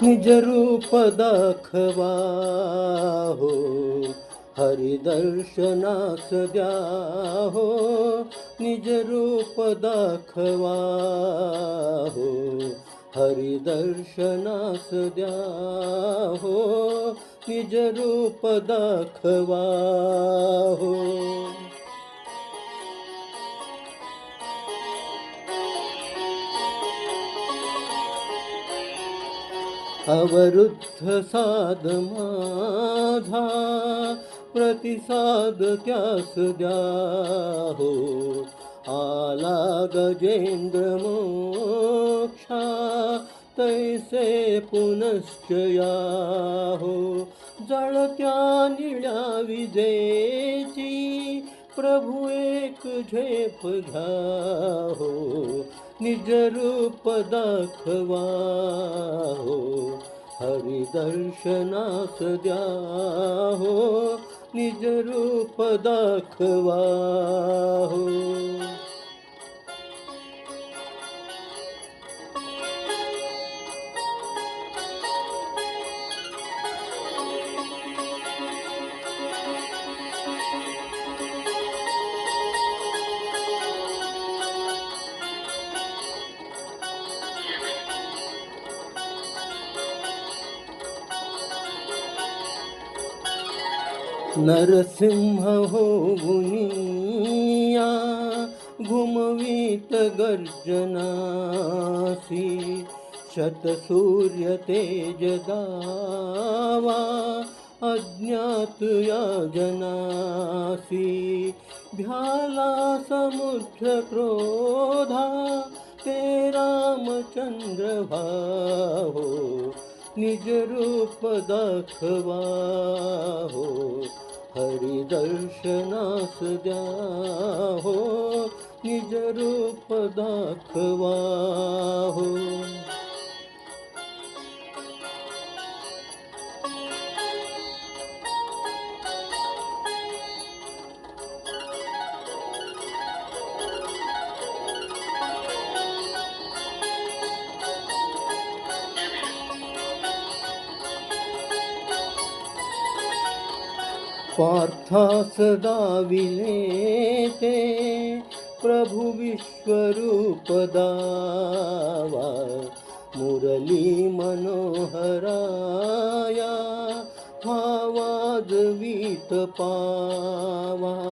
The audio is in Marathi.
निज रूप दाखवा हो, हरी दर्शनास द्या हो. निज रूप दाखवा हो, हरी दर्शनास द्या हो. निज रूप दाखवा हो. अवरुद्ध साध माझा प्रतिसाद त्यास द्या हो. आला गजेंद्र मोक्षा तैसे पुनश्च या हो. जळत्या निळ्या विजेची प्रभू एक झेप घ्या हो. निज रूप दाखवा हो, हरी दर्शनास द्या हो. निज रूप दाखवा हो. नरसिंह होऊनिया घुमवीत गर्जनासी. शतसूर्य तेज दावा अज्ञात या जनासी. भ्याला समुद्र क्रोधा ते रामचंद्र भाहो. निज रूप दाखवा हो, हरी दर्शनास द्या हो. निज रूप दाखवा हो. पार्थास दाविले ते प्रभु विश्वरूप दावा. मुरली मनोहराया वाजवीत पावा.